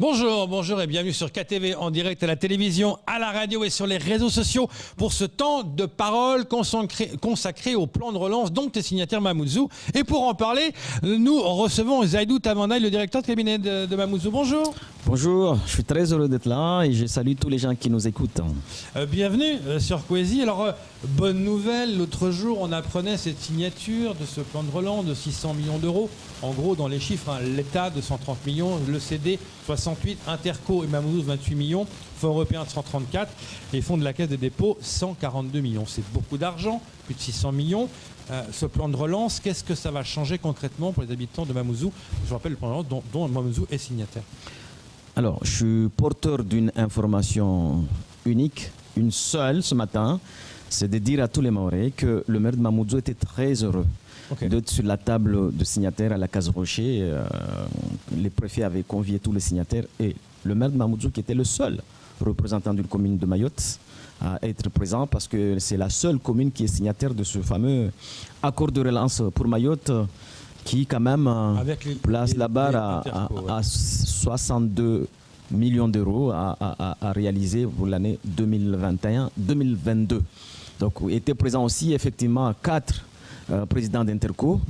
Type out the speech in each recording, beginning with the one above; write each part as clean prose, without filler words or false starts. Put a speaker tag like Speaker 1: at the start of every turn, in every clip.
Speaker 1: Bonjour et bienvenue sur KTV en direct à la télévision, à la radio et sur les réseaux sociaux pour ce temps de parole consacré au plan de relance dont est signataire Mamoudzou. Et pour en parler, nous recevons Zaidou Tamandaï, le directeur de cabinet de Mamoudzou. Bonjour.
Speaker 2: Bonjour, je suis très heureux d'être là et je salue tous les gens qui nous écoutent.
Speaker 1: Bienvenue sur Coésie. Alors, bonne nouvelle, l'autre jour on apprenait cette signature de ce plan de relance de 600 millions d'euros. En gros, dans les chiffres, l'État de 130 millions, le CD 68, Interco et Mamoudzou 28 millions, Fonds européen de 134 et Fonds de la Caisse des dépôts 142 millions. C'est beaucoup d'argent, plus de 600 millions. Ce plan de relance, qu'est-ce que ça va changer concrètement pour les habitants de Mamoudzou? Je rappelle le plan de relance dont Mamoudzou est signataire.
Speaker 2: Alors, je suis porteur d'une information unique, une seule ce matin, c'est de dire à tous les Mahorais que le maire de Mamoudzou était très heureux d'être sur la table de signataires à la Case Rocher. Les préfets avaient convié tous les signataires et le maire de Mamoudzou qui était le seul représentant d'une commune de Mayotte à être présent parce que c'est la seule commune qui est signataire de ce fameux accord de relance pour Mayotte qui quand même place la barre à 62 millions d'euros à réaliser pour l'année 2021-2022. Donc étaient présents aussi effectivement 4 présidents d'Interco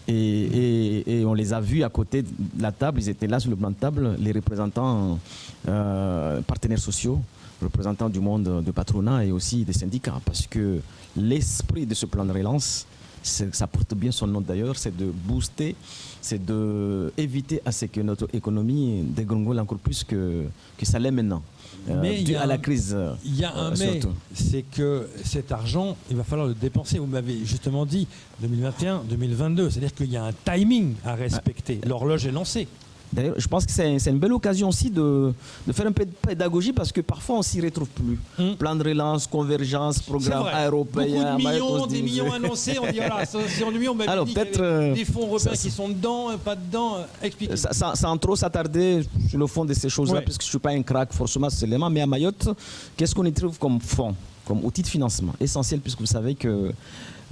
Speaker 2: et on les a vus à côté de la table, ils étaient là sur le plan de table, les représentants partenaires sociaux, représentants du monde de patronat et aussi des syndicats, parce que l'esprit de ce plan de relance, ça porte bien son nom d'ailleurs, c'est de booster, c'est d'éviter à ce que notre économie dégringole encore plus que ça l'est maintenant.
Speaker 1: Mais
Speaker 2: dû à la crise.
Speaker 1: Il y a un mais, c'est que cet argent, il va falloir le dépenser. Vous m'avez justement dit 2021, 2022, c'est-à-dire qu'il y a un timing à respecter. L'horloge est lancée.
Speaker 2: D'ailleurs, je pense que c'est une belle occasion aussi de faire un peu de pédagogie parce que parfois on s'y retrouve plus. Plan de relance, convergence, programme européen.
Speaker 1: Beaucoup de des millions annoncés. On dit voilà, c'est ennuyeux. On m'a dit qu'il y avait des fonds européens qui sont dedans, pas dedans. Expliquez.
Speaker 2: Sans trop s'attarder sur le fond de ces choses-là, puisque je ne suis pas un crack forcément sur l'élément, mais à Mayotte, qu'est-ce qu'on y trouve comme fonds, comme outil de financement essentiel, puisque vous savez que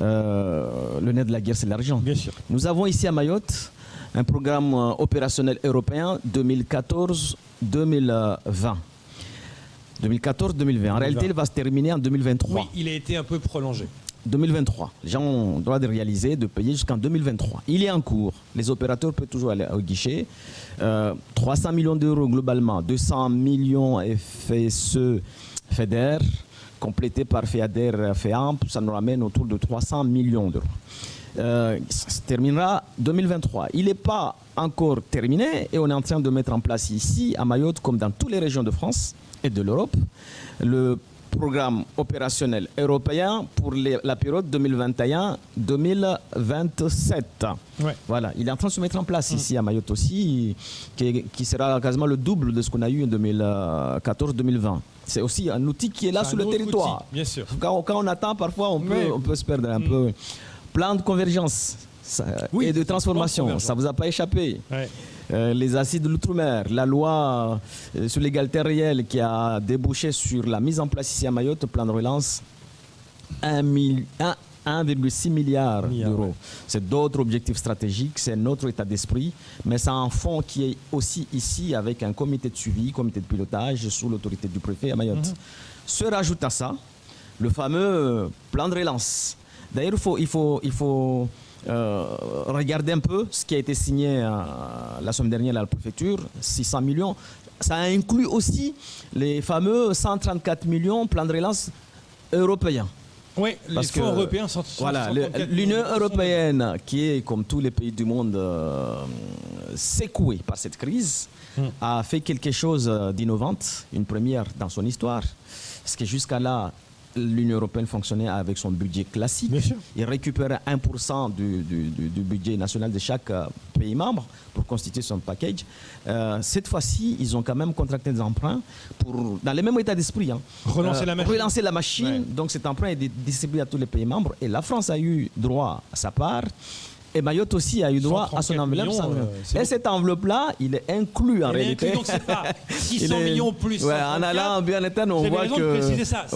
Speaker 2: le nerf de la guerre, c'est l'argent.
Speaker 1: Bien sûr.
Speaker 2: Nous avons ici à Mayotte un programme opérationnel européen 2014-2020. 2014-2020. En réalité, il va se terminer en 2023.
Speaker 1: Oui, il a été un peu prolongé.
Speaker 2: 2023. Les gens ont le droit de réaliser, de payer jusqu'en 2023. Il est en cours. Les opérateurs peuvent toujours aller au guichet. 300 millions d'euros globalement. 200 millions FSE FEDER, complété par FEADER, FEAMP. Ça nous ramène autour de 300 millions d'euros. Ça se terminera 2023. Il n'est pas encore terminé et on est en train de mettre en place ici, à Mayotte, comme dans toutes les régions de France et de l'Europe, le programme opérationnel européen pour la période 2021-2027. Ouais. Voilà, il est en train de se mettre en place ici à Mayotte aussi, qui sera quasiment le double de ce qu'on a eu en 2014-2020. C'est aussi un outil qui est là sur le territoire.
Speaker 1: Outil, bien sûr.
Speaker 2: Quand on attend, parfois, on peut se perdre un peu. Plan de convergence et de transformation, ça ne vous a pas échappé. Ouais. Les assises de l'outre-mer, la loi sur l'égalité réelle qui a débouché sur la mise en place ici à Mayotte, plan de relance, 1,6 milliard d'euros. Ouais. C'est d'autres objectifs stratégiques, c'est notre état d'esprit, mais c'est un fonds qui est aussi ici avec un comité de suivi, comité de pilotage sous l'autorité du préfet à Mayotte. Se rajoute à ça le fameux plan de relance. D'ailleurs, il faut regarder un peu ce qui a été signé la semaine dernière à la préfecture, 600 millions. Ça inclut aussi les fameux 134 millions plan de relance européens.
Speaker 1: Oui, les fonds européens sont
Speaker 2: voilà, l'Union européenne, qui est, comme tous les pays du monde, secouée par cette crise, a fait quelque chose d'innovant, une première dans son histoire. Parce que jusqu'à là, l'Union européenne fonctionnait avec son budget classique. Il récupérait 1% du budget national de chaque pays membre pour constituer son package. Cette fois-ci, ils ont quand même contracté des emprunts pour, dans le même état d'esprit, relancer la machine. Ouais. Donc cet emprunt est distribué à tous les pays membres et la France a eu droit à sa part. Et Mayotte aussi a eu droit à son enveloppe. Et cette enveloppe-là, il est inclus en réalité.
Speaker 1: Donc c'est pas 600 millions plus.
Speaker 2: Ouais, en allant bien interne, on voit que.
Speaker 1: Ça,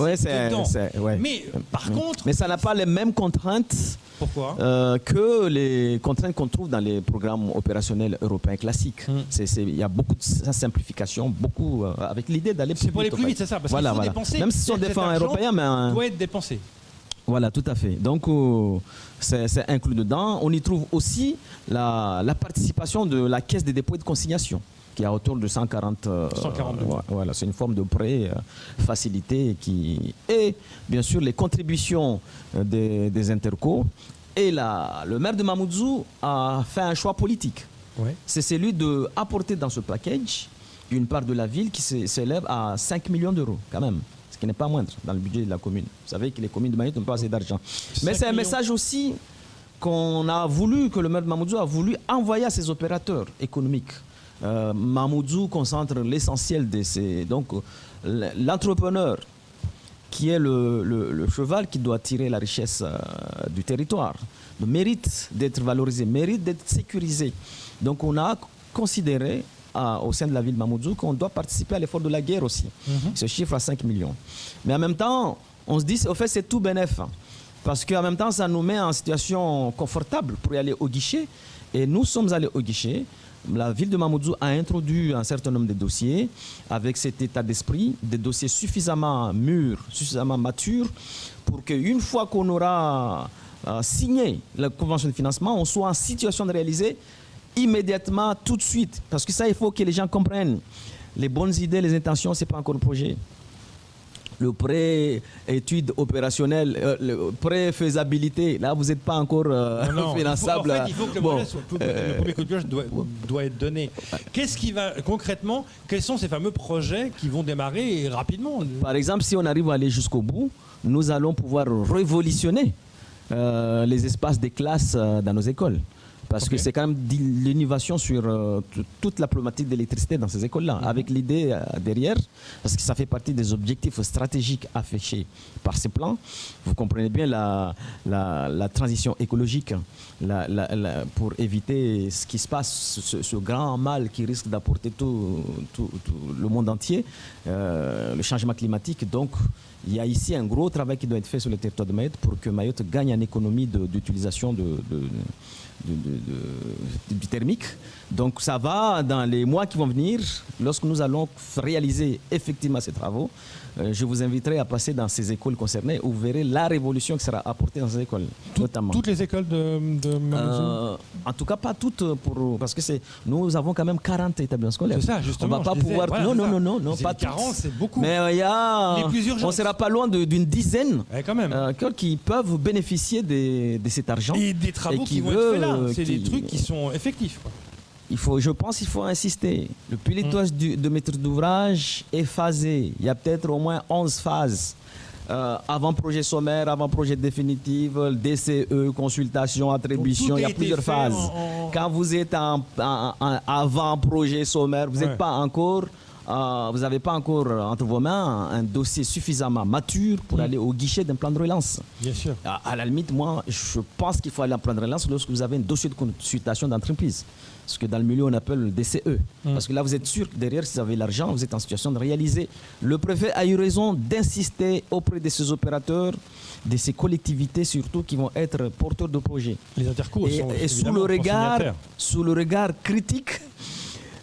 Speaker 1: Mais par contre.
Speaker 2: Mais ça n'a pas les mêmes contraintes.
Speaker 1: Pourquoi
Speaker 2: que les contraintes qu'on trouve dans les programmes opérationnels européens classiques. Il y a beaucoup de simplification, beaucoup avec l'idée d'aller plus vite.
Speaker 1: C'est pour aller plus vite, c'est ça. Parce qu'il faut dépenser.
Speaker 2: Même si ce sont des fonds européens, mais
Speaker 1: doit être dépensé.
Speaker 2: Voilà, tout à fait. Donc, c'est inclus dedans. On y trouve aussi la participation de la Caisse des dépôts et de consignation, qui est à autour de 142. Voilà, c'est une forme de prêt facilité et bien sûr les contributions des intercos. Et le maire de Mamoudzou a fait un choix politique.
Speaker 1: Ouais.
Speaker 2: C'est celui d'apporter dans ce package une part de la ville qui s'élève à 5 millions d'euros quand même. Ce qui n'est pas moindre dans le budget de la commune. Vous savez que les communes de Mayotte n'ont pas assez d'argent. Mais c'est un message aussi que le maire de Mamoudzou a voulu envoyer à ses opérateurs économiques. Mamoudzou concentre l'essentiel de ces... Donc, l'entrepreneur qui est le cheval qui doit tirer la richesse du territoire, mérite d'être valorisé, mérite d'être sécurisé. Donc, on a considéré au sein de la ville de Mamoudzou qu'on doit participer à l'effort de la guerre aussi. Ce chiffre à 5 millions. Mais en même temps, on se dit, au fait, c'est tout bénef. Parce qu'en même temps, ça nous met en situation confortable pour y aller au guichet. Et nous sommes allés au guichet. La ville de Mamoudzou a introduit un certain nombre de dossiers avec cet état d'esprit, des dossiers suffisamment mûrs, suffisamment matures, pour qu'une fois qu'on aura signé la convention de financement, on soit en situation de réaliser immédiatement, tout de suite. Parce que ça, il faut que les gens comprennent. Les bonnes idées, les intentions, ce n'est pas encore le projet. Le pré-étude opérationnelle, le pré-faisabilité, là, vous n'êtes pas encore finançable.
Speaker 1: Il faut que le premier coup de pioche doit être donné. Qu'est-ce qui va, concrètement, quels sont ces fameux projets qui vont démarrer rapidement?
Speaker 2: Par exemple, si on arrive à aller jusqu'au bout, nous allons pouvoir révolutionner les espaces des classes dans nos écoles. Parce que c'est quand même l'innovation sur toute la problématique d'électricité dans ces écoles-là, avec l'idée derrière, parce que ça fait partie des objectifs stratégiques affichés par ces plans. Vous comprenez bien la transition écologique pour éviter ce qui se passe, ce grand mal qui risque d'apporter tout le monde entier, le changement climatique. Donc, il y a ici un gros travail qui doit être fait sur le territoire de Mayotte pour que Mayotte gagne en économie d'utilisation du thermique. Donc ça va dans les mois qui vont venir, lorsque nous allons réaliser effectivement ces travaux. Je vous inviterai à passer dans ces écoles concernées où vous verrez la révolution qui sera apportée dans ces écoles, notamment.
Speaker 1: Toutes les écoles de Mamoudzou
Speaker 2: en tout cas, pas toutes, parce que nous avons quand même 40 établissements scolaires.
Speaker 1: C'est ça, justement.
Speaker 2: On ne va pas pouvoir...
Speaker 1: Voilà,
Speaker 2: non, pas
Speaker 1: 40, c'est beaucoup.
Speaker 2: Mais on ne sera pas loin d'une dizaine qui peuvent bénéficier de cet argent.
Speaker 1: Et des travaux qui vont être faits là. C'est des trucs qui sont effectifs.
Speaker 2: Je pense qu'il faut insister. Le pilotage de maîtrise d'ouvrage est phasé. Il y a peut-être au moins 11 phases. Avant-projet sommaire, avant-projet définitif, DCE, consultation, attribution, il y a plusieurs phases. Quand vous êtes en avant-projet sommaire, vous n'êtes pas encore... vous n'avez pas encore entre vos mains un dossier suffisamment mature pour aller au guichet d'un plan de relance.
Speaker 1: Bien sûr.
Speaker 2: À la limite, moi, je pense qu'il faut aller en plan de relance lorsque vous avez un dossier de consultation d'entreprise. Ce que dans le milieu, on appelle le DCE. Parce que là, vous êtes sûr que derrière, si vous avez l'argent, vous êtes en situation de réaliser. Le préfet a eu raison d'insister auprès de ces opérateurs, de ces collectivités surtout, qui vont être porteurs de projets.
Speaker 1: Les intercos
Speaker 2: et sous le regard critique,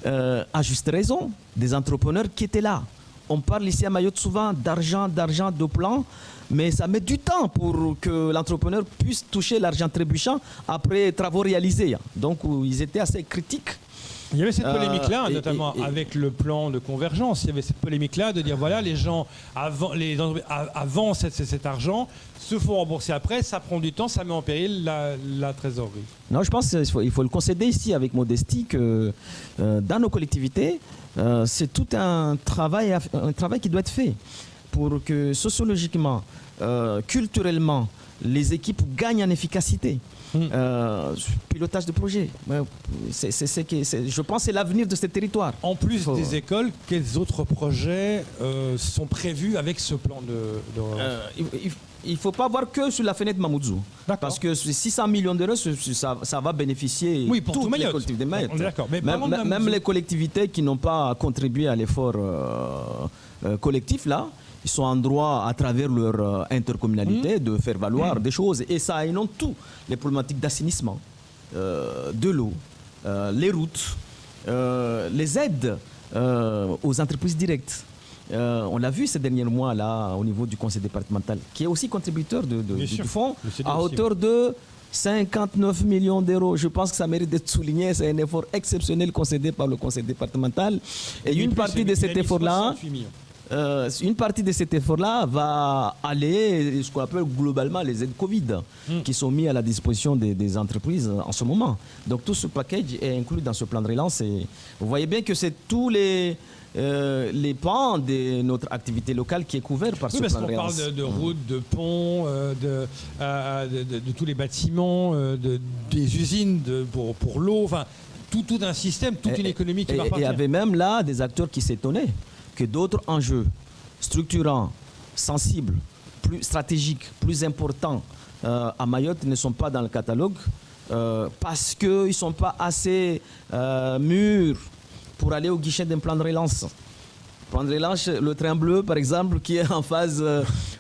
Speaker 2: à juste raison, des entrepreneurs qui étaient là. On parle ici à Mayotte souvent d'argent, de plan, mais ça met du temps pour que l'entrepreneur puisse toucher l'argent trébuchant après travaux réalisés. Donc, ils étaient assez critiques.
Speaker 1: Il y avait cette polémique-là, notamment avec le plan de convergence. Il y avait cette polémique-là de dire, voilà, les gens, avant cet argent, se font rembourser après, ça prend du temps, ça met en péril la trésorerie.
Speaker 2: Non, je pense qu'il faut le concéder ici avec modestie que dans nos collectivités, c'est tout un travail qui doit être fait pour que sociologiquement, culturellement, les équipes gagnent en efficacité. Pilotage de projet. Je pense que c'est l'avenir de ce territoire.
Speaker 1: En plus des écoles, quels autres projets sont prévus avec ce plan de relance
Speaker 2: il ne faut pas voir que sur la fenêtre Mamoudzou. Parce que 600 millions d'euros, ça va bénéficier
Speaker 1: pour
Speaker 2: toutes
Speaker 1: tout
Speaker 2: les collectivités de Mayotte.
Speaker 1: Mais
Speaker 2: même les collectivités qui n'ont pas contribué à l'effort collectif, là, ils sont en droit, à travers leur intercommunalité, de faire valoir des choses. Et ça inonde tout. Les problématiques d'assainissement, de l'eau, les routes, les aides aux entreprises directes. On l'a vu ces derniers mois là au niveau du conseil départemental, qui est aussi contributeur du fonds, à hauteur de 59 millions d'euros. Je pense que ça mérite d'être souligné. C'est un effort exceptionnel concédé par le conseil départemental. Et une partie de cet effort-là, va aller, ce qu'on appelle globalement les aides Covid, qui sont mises à la disposition des entreprises en ce moment. Donc tout ce package est inclus dans ce plan de relance. Et vous voyez bien que c'est tous les pans de notre activité locale qui est couvert par ce plan de relance.
Speaker 1: Parce qu'on parle de routes, de ponts, de tous les bâtiments, des usines pour l'eau, enfin tout un système, toute une économie qui va partir.
Speaker 2: Et il y avait même là des acteurs qui s'étonnaient que d'autres enjeux structurants, sensibles, plus stratégiques, plus importants à Mayotte ne sont pas dans le catalogue parce qu'ils ne sont pas assez mûrs pour aller au guichet d'un plan de relance. Plan de relance, le train bleu, par exemple, qui est en phase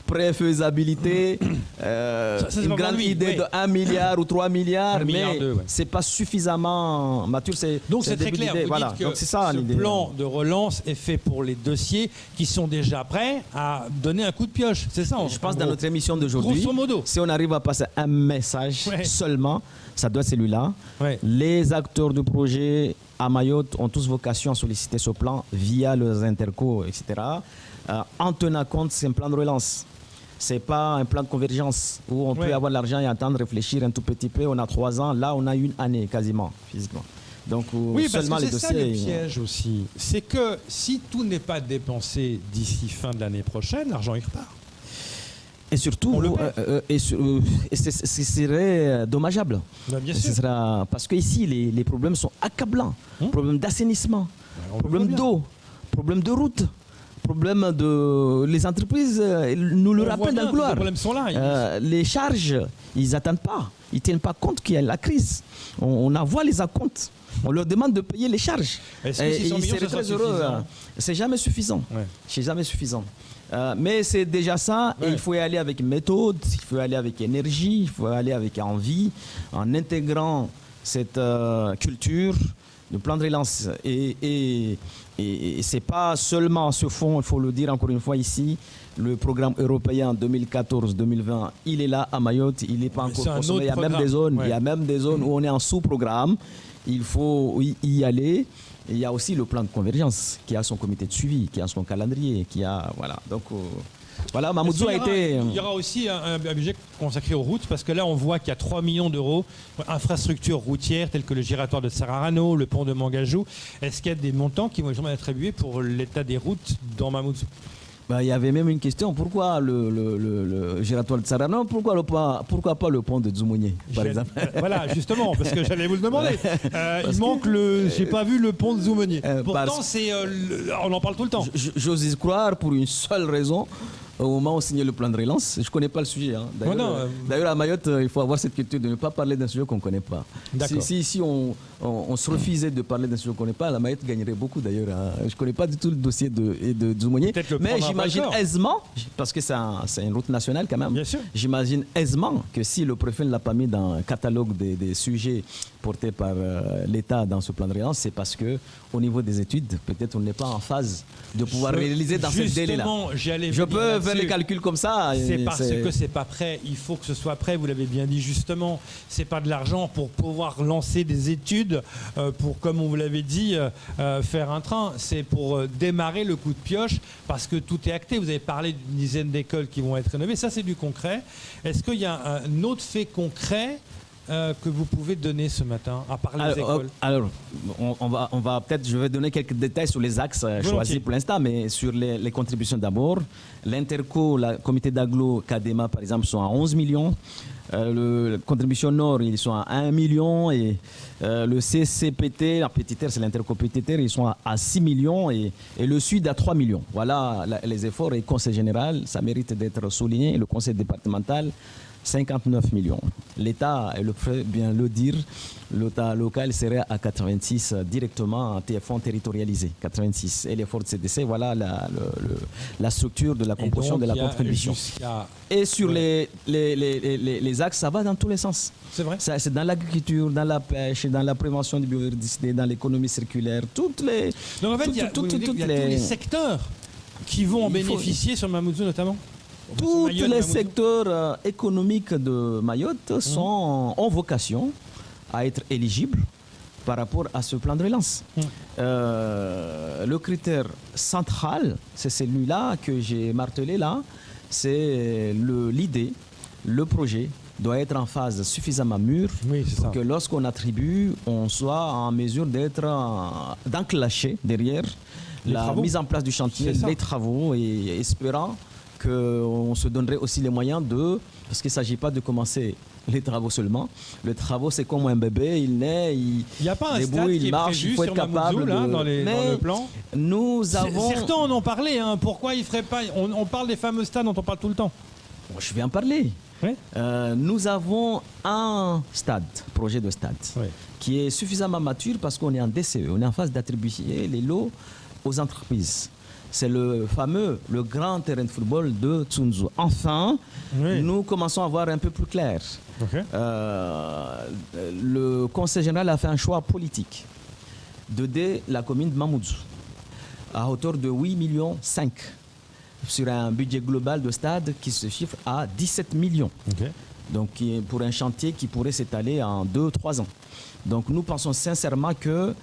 Speaker 2: pré-faisabilité, une grande idée de 1 milliard ou 3 milliards, mais ce n'est pas suffisamment mature.
Speaker 1: Donc c'est très clair, vous dites que ce plan de relance est fait pour les dossiers qui sont déjà prêts à donner un coup de pioche. C'est ça.
Speaker 2: Je pense dans notre émission d'aujourd'hui, si on arrive à passer un message seulement, ça doit être celui-là. Les acteurs du projet à Mayotte ont tous vocation à solliciter ce plan via leurs intercos, etc. En tenant compte, c'est un plan de relance. Ce n'est pas un plan de convergence où on peut avoir l'argent et attendre, réfléchir un tout petit peu. On a 3 ans, là on a 1 année quasiment, physiquement. Donc seulement les dossiers.
Speaker 1: C'est ça le piège aussi. C'est que si tout n'est pas dépensé d'ici fin de l'année prochaine, l'argent il repart.
Speaker 2: Et surtout, ce serait dommageable.
Speaker 1: Bien sûr.
Speaker 2: Parce qu'ici, les problèmes sont accablants. Problèmes d'assainissement, problèmes d'eau, problèmes de route, problèmes de... Les entreprises nous le rappellent dans le couloir.
Speaker 1: Les problèmes sont là.
Speaker 2: Les charges, ils n'attendent pas. Ils ne tiennent pas compte qu'il y a la crise. On envoie les acomptes. On leur demande de payer les charges.
Speaker 1: Est-ce que 600 millions,
Speaker 2: très heureux. C'est jamais suffisant. C'est jamais suffisant. Mais c'est déjà ça, et il faut y aller avec méthode, il faut y aller avec énergie, il faut y aller avec envie, en intégrant cette culture, le plan de relance. Et c'est pas seulement ce fonds, il faut le dire encore une fois ici, le programme européen 2014-2020, il est là à Mayotte, il n'est pas encore consommé. Il y a même des zones où on est en sous-programme, il faut y aller. Et il y a aussi le plan de convergence qui a son comité de suivi, qui a son calendrier, qui a... Voilà. Donc, voilà, Mamoudzou a été...
Speaker 1: Il y aura aussi un budget consacré aux routes, parce que là, on voit qu'il y a 3 millions d'euros, infrastructures routières telles que le giratoire de Sararano, le pont de Mangajou. Est-ce qu'il y a des montants qui vont être attribués pour l'état des routes dans Mamoudzou?
Speaker 2: Il y avait même une question, pourquoi le giratoire de Sararano, pourquoi pas le pont de Dzumounié, par exemple?
Speaker 1: Voilà, justement, parce que j'allais vous le demander. Il manque j'ai pas vu le pont de Dzumounié. Pourtant, on en parle tout le temps.
Speaker 2: J'ose y croire pour une seule raison. Au moment où on signait le plan de relance, je ne connais pas le sujet. D'ailleurs, à Mayotte, il faut avoir cette culture de ne pas parler d'un sujet qu'on ne connaît pas. Si on se refusait de parler d'un sujet qu'on ne connaît pas, la Mayotte gagnerait beaucoup d'ailleurs. Je ne connais pas du tout le dossier de Dzumounié. Mais j'imagine aisément, parce que c'est une route nationale quand même, j'imagine aisément que si le préfet ne l'a pas mis dans un catalogue des sujets portés par l'État dans ce plan de relance, c'est parce qu'au niveau des études, peut-être on n'est pas en phase de pouvoir réaliser dans ce délai-là. Je peux faire les calculs comme ça.
Speaker 1: C'est parce que c'est pas prêt. Il faut que ce soit prêt. Vous l'avez bien dit justement. C'est pas de l'argent pour pouvoir lancer des études, pour, comme on vous l'avait dit, faire un train. C'est pour démarrer le coup de pioche parce que tout est acté. Vous avez parlé d'une dizaine d'écoles qui vont être rénovées. Ça, c'est du concret. Est-ce qu'il y a un autre fait concret que vous pouvez donner ce matin, à part les écoles?
Speaker 2: Alors, on va peut-être, je vais donner quelques détails sur les axes choisis pour l'instant, mais sur les contributions d'abord. L'Interco, le comité d'agglo, Cadema par exemple, sont à 11 millions. La contribution Nord, ils sont à 1 million. Et le CCPT, la Petit Terre, c'est l'Interco Petit Terre, ils sont à 6 millions. Et le Sud à 3 millions. Voilà les efforts. Et le Conseil général, ça mérite d'être souligné. Le Conseil départemental, 59 millions. L'État, il faut bien le dire, l'État local serait à 86 directement en TF1 territorialisé. 86. Et l'effort de CDC, voilà la structure de la composition de la contribution. Et sur les axes, ça va dans tous les sens.
Speaker 1: C'est vrai.
Speaker 2: C'est dans l'agriculture, dans la pêche, dans la prévention de biodiversité, dans l'économie circulaire, toutes les.
Speaker 1: Donc en fait, il y a tous les secteurs qui vont en bénéficier sur Mamoudzou notamment.
Speaker 2: Tous les secteurs économiques de Mayotte ont vocation à être éligibles par rapport à ce plan de relance. Le critère central, c'est celui-là que j'ai martelé là, c'est l'idée, le projet doit être en phase suffisamment mûre pour que lorsqu'on attribue, on soit en mesure d'enclencher derrière la mise en place du chantier, les travaux, et espérant qu'on se donnerait aussi les moyens parce qu'il ne s'agit pas de commencer les travaux seulement. Les travaux, c'est comme un bébé, il naît, il
Speaker 1: n'y a pas un stade qui est prévu sur Mamoudzou, là, dans le plan.
Speaker 2: Nous avons...
Speaker 1: Certains en ont parlé, hein. Pourquoi ils ne feraient pas... On parle des fameux stades dont on parle tout le temps.
Speaker 2: Je vais en parler. Oui. Nous avons un projet de stade, qui est suffisamment mature parce qu'on est en DCE, on est en phase d'attribuer les lots aux entreprises. C'est le grand terrain de football de Tsunzu. Enfin, nous commençons à voir un peu plus clair. Le Conseil général a fait un choix politique d'aider la commune de Mamoudzou à hauteur de 8,5 millions sur un budget global de stade qui se chiffre à 17 millions. Donc, pour un chantier qui pourrait s'étaler en 2-3 ans. Donc, nous pensons sincèrement que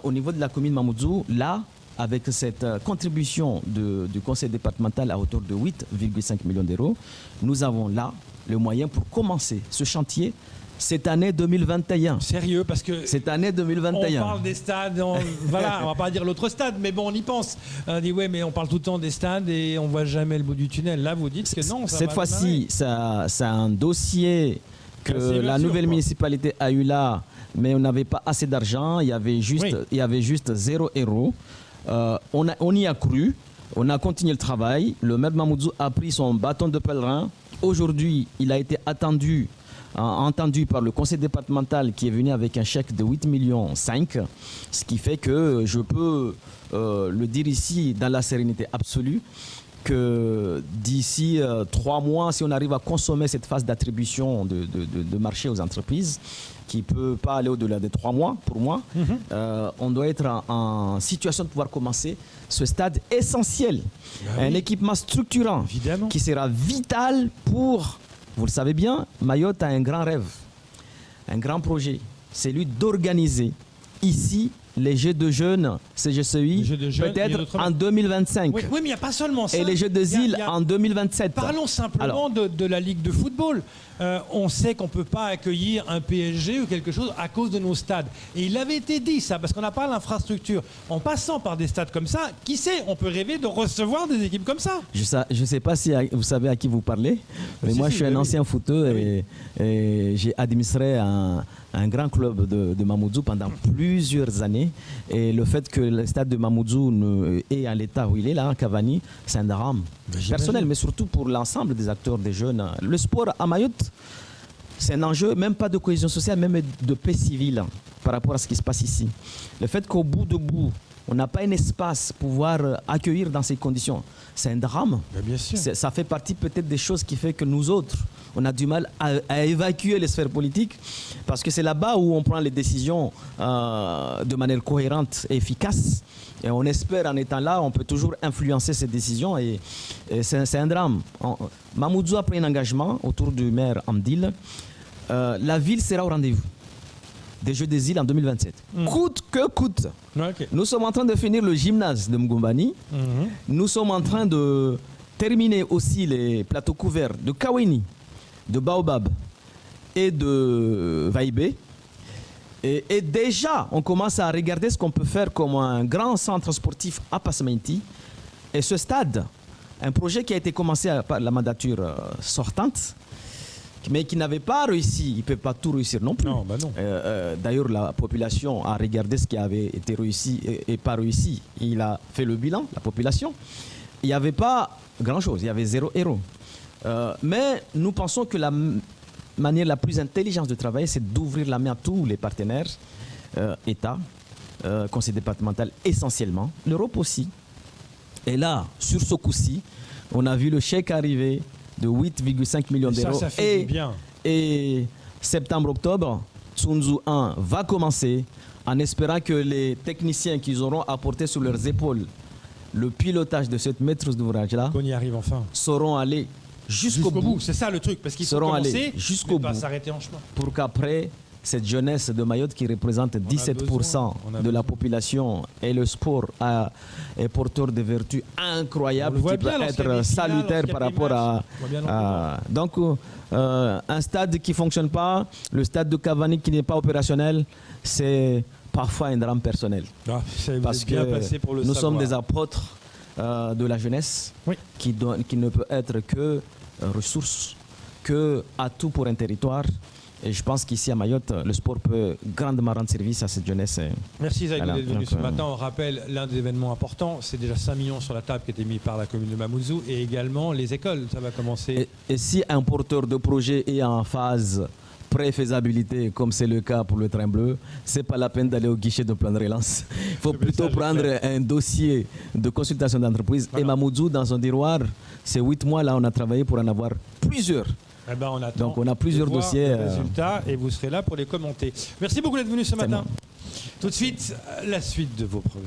Speaker 2: au niveau de la commune de Mamoudzou, là, avec cette contribution du conseil départemental à hauteur de 8,5 millions d'euros, nous avons là le moyen pour commencer ce chantier cette année 2021.
Speaker 1: Sérieux, parce que
Speaker 2: cette année 2021.
Speaker 1: On parle des stades, voilà, on va pas dire l'autre stade, mais bon, on y pense. On dit ouais, mais on parle tout le temps des stades et on voit jamais le bout du tunnel. Là, vous dites que non.
Speaker 2: Cette fois-ci, c'est un dossier que la nouvelle municipalité a eu là, mais on n'avait pas assez d'argent. Il y avait juste 0 euros. On y a cru, on a continué le travail. Le maire Mamoudzou a pris son bâton de pèlerin. Aujourd'hui, il a été entendu par le conseil départemental qui est venu avec un chèque de 8,5 millions. Ce qui fait que je peux le dire ici dans la sérénité absolue que d'ici 3 mois, si on arrive à consommer cette phase d'attribution de marché aux entreprises, qui ne peut pas aller au-delà des 3 mois, pour moi, on doit être en situation de pouvoir commencer ce stade essentiel. Un équipement structurant qui sera vital pour, vous le savez bien, Mayotte a un grand rêve, un grand projet. C'est lui d'organiser ici les Jeux de jeunes, CGCI, peut-être en 2025.
Speaker 1: Oui, mais il n'y a pas seulement ça.
Speaker 2: Et les Jeux des îles en 2027.
Speaker 1: Parlons simplement de la Ligue de football. On sait qu'on ne peut pas accueillir un PSG ou quelque chose à cause de nos stades. Et il avait été dit ça, parce qu'on n'a pas l'infrastructure. En passant par des stades comme ça, qui sait, on peut rêver de recevoir des équipes comme ça.
Speaker 2: Je ne sais pas si vous savez à qui vous parlez, mais moi je suis un ancien footeur et j'ai administré un grand club de Mamoudzou pendant plusieurs années. Et le fait que le stade de Mamoudzou est à l'état où il est là, Cavani, c'est un drame personnel, mais surtout pour l'ensemble des acteurs, des jeunes. Le sport à Mayotte, c'est un enjeu, même pas de cohésion sociale, même de paix civile par rapport à ce qui se passe ici. Le fait qu'au bout, on n'a pas un espace pour pouvoir accueillir dans ces conditions, c'est un drame.
Speaker 1: Bien sûr.
Speaker 2: Ça fait partie peut-être des choses qui fait que nous autres, on a du mal à évacuer les sphères politiques parce que c'est là-bas où on prend les décisions de manière cohérente et efficace. Et on espère, en étant là, on peut toujours influencer ces décisions et c'est un drame. Mamoudzou a pris un engagement autour du maire Amdil. La ville sera au rendez-vous des Jeux des îles en 2027. Coûte que coûte.
Speaker 1: Okay.
Speaker 2: Nous sommes en train de finir le gymnase de Mgombani. Nous sommes en train de terminer aussi les plateaux couverts de Kaweni, de Baobab et de Vaibé. Et déjà, on commence à regarder ce qu'on peut faire comme un grand centre sportif à Passementi. Et ce stade, un projet qui a été commencé par la mandature sortante, mais qui n'avait pas réussi. Il ne peut pas tout réussir non plus.
Speaker 1: Non, bah non.
Speaker 2: D'ailleurs, la population a regardé ce qui avait été réussi et pas réussi. Il a fait le bilan, la population. Il n'y avait pas grand-chose, il y avait 0 héros. Mais nous pensons que la manière la plus intelligente de travailler, c'est d'ouvrir la main à tous les partenaires, État, conseil départemental essentiellement, l'Europe aussi. Et là, sur ce coup-ci, on a vu le chèque arriver de 8,5 millions d'euros.
Speaker 1: Ça fait du bien.
Speaker 2: Et septembre-octobre, Tsunzu 1 va commencer en espérant que les techniciens qu'ils auront apporté sur leurs épaules le pilotage de cette maîtrise d'ouvrage-là
Speaker 1: Qu'on y arrive enfin.
Speaker 2: sauront aller jusqu'au bout.
Speaker 1: C'est ça le truc, parce qu'ils
Speaker 2: Seront
Speaker 1: seront commencer
Speaker 2: allés jusqu'au
Speaker 1: pas
Speaker 2: bout.
Speaker 1: s'arrêter en chemin.
Speaker 2: Pour qu'après, cette jeunesse de Mayotte qui représente 17% de la population et le sport est porteur de vertus incroyables qui peut être salutaire par rapport à donc un stade qui ne fonctionne pas, le stade de Cavani qui n'est pas opérationnel, c'est parfois un drame personnel. Parce que nous sommes des apôtres de la jeunesse qui ne peut être que ressource, que atout pour un territoire. Et je pense qu'ici à Mayotte, le sport peut grandement rendre service à cette jeunesse.
Speaker 1: Merci Zaïdou d'être venu ce matin. On rappelle l'un des événements importants, c'est déjà 5 millions sur la table qui a été mis par la commune de Mamoudzou et également les écoles. Ça va commencer.
Speaker 2: Et si un porteur de projet est en phase pré-faisabilité, comme c'est le cas pour le train bleu, c'est pas la peine d'aller au guichet de plan de relance. Il faut plutôt prendre un dossier de consultation d'entreprise. Voilà. Et Mamoudzou, dans son tiroir, c'est 8 mois là, on a travaillé pour en avoir plusieurs.
Speaker 1: Eh ben, on attend.
Speaker 2: Donc on a plusieurs dossiers.
Speaker 1: Résultats et vous serez là pour les commenter. Merci beaucoup d'être venu ce matin. Tout de suite, la suite de vos programmes.